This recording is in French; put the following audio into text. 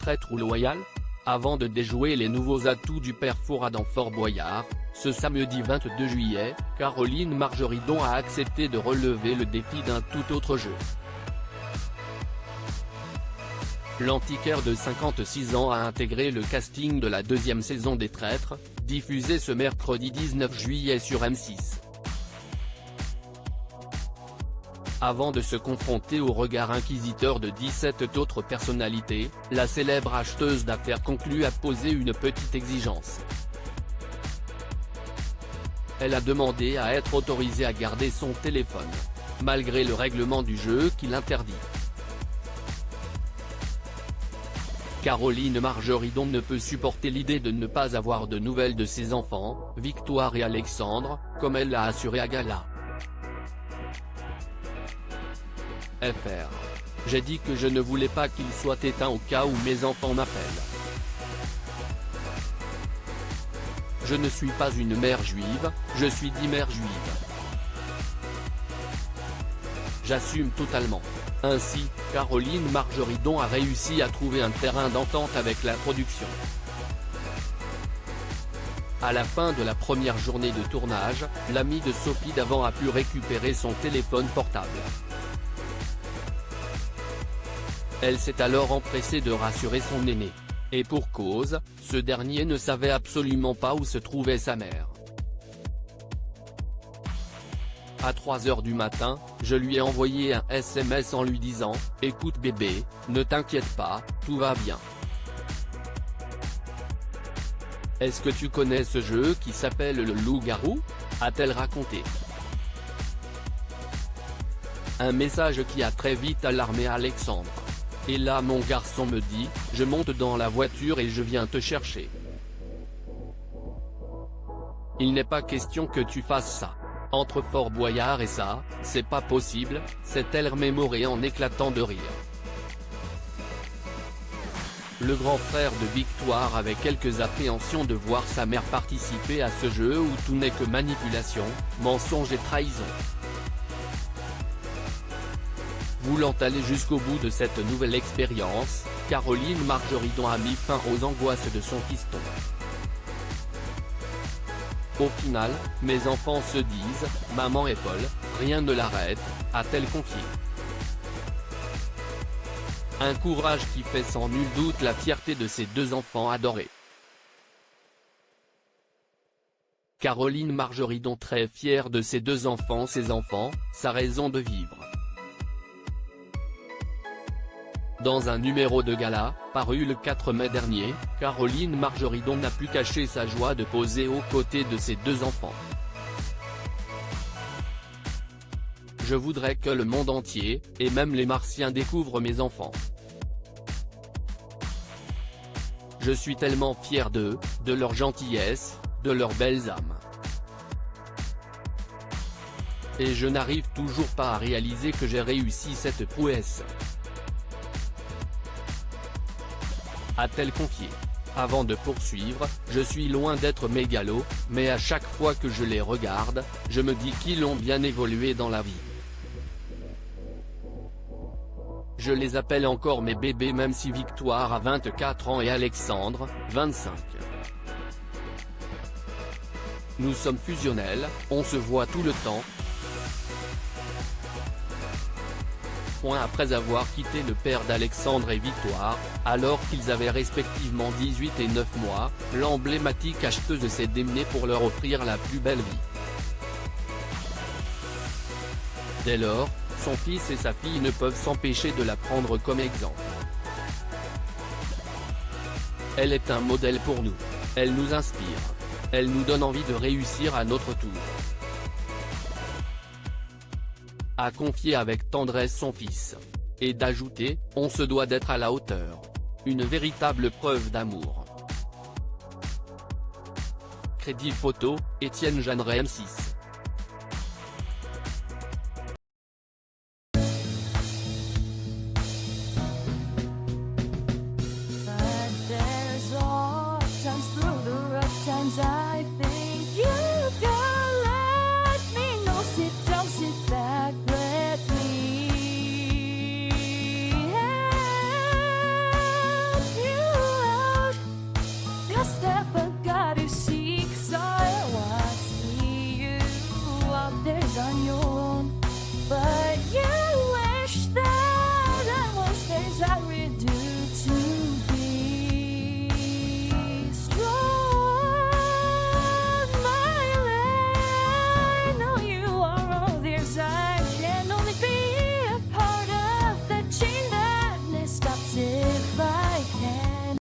traître ou loyal? Avant de déjouer les nouveaux atouts du père Fouras dans Fort Boyard, ce samedi 22 juillet, Caroline Margeridon a accepté de relever le défi d'un tout autre jeu. L'antiquaire de 56 ans a intégré le casting de la deuxième saison des Traîtres, diffusée ce mercredi 19 juillet sur M6. Avant de se confronter au regard inquisiteur de 17 autres personnalités, la célèbre acheteuse d'affaires conclut à poser une petite exigence. Elle a demandé à être autorisée à garder son téléphone, malgré le règlement du jeu qui l'interdit. Caroline Margeridon ne peut supporter l'idée de ne pas avoir de nouvelles de ses enfants, Victoire et Alexandre, comme elle l'a assuré à Gala. Fr. J'ai dit que je ne voulais pas qu'il soit éteint au cas où mes enfants m'appellent. Je ne suis pas une mère juive, je suis dit mère juive. J'assume totalement. Ainsi, Caroline Margeridon a réussi à trouver un terrain d'entente avec la production. À la fin de la première journée de tournage, l'amie de Sophie Davant a pu récupérer son téléphone portable. Elle s'est alors empressée de rassurer son aîné. Et pour cause, ce dernier ne savait absolument pas où se trouvait sa mère. À 3 h du matin, je lui ai envoyé un SMS en lui disant « Écoute bébé, ne t'inquiète pas, tout va bien. Est-ce que tu connais ce jeu qui s'appelle le loup-garou ?» a-t-elle raconté. Un message qui a très vite alarmé Alexandre. Et là mon garçon me dit, je monte dans la voiture et je viens te chercher. Il n'est pas question que tu fasses ça. Entre Fort Boyard et ça, c'est pas possible, s'est-elle remémorée en éclatant de rire. Le grand frère de Victoire avait quelques appréhensions de voir sa mère participer à ce jeu où tout n'est que manipulation, mensonge et trahison. Voulant aller jusqu'au bout de cette nouvelle expérience, Caroline Margeridon a mis fin aux angoisses de son fiston. Au final, mes enfants se disent, maman et Paul, rien ne l'arrête, a-t-elle confié. Un courage qui fait sans nul doute la fierté de ses deux enfants adorés. Caroline Margeridon très fière de ses deux enfants, ses enfants, sa raison de vivre. Dans un numéro de Gala, paru le 4 mai dernier, Caroline Margeridon n'a pu cacher sa joie de poser aux côtés de ses deux enfants. Je voudrais que le monde entier, et même les Martiens découvrent mes enfants. Je suis tellement fière d'eux, de leur gentillesse, de leurs belles âmes. Et je n'arrive toujours pas à réaliser que j'ai réussi cette prouesse. A-t-elle confié. Avant de poursuivre, je suis loin d'être mégalo, mais à chaque fois que je les regarde, je me dis qu'ils ont bien évolué dans la vie. Je les appelle encore mes bébés même si Victoire a 24 ans et Alexandre, 25. Nous sommes fusionnels, on se voit tout le temps. Après avoir quitté le père d'Alexandre et Victoire, alors qu'ils avaient respectivement 18 et 9 mois, l'emblématique acheteuse s'est démenée pour leur offrir la plus belle vie. Dès lors, son fils et sa fille ne peuvent s'empêcher de la prendre comme exemple. Elle est un modèle pour nous. Elle nous inspire. Elle nous donne envie de réussir à notre tour. A confié avec tendresse son fils. Et d'ajouter, on se doit d'être à la hauteur. Une véritable preuve d'amour. Crédit photo, Étienne Jeanneret M6.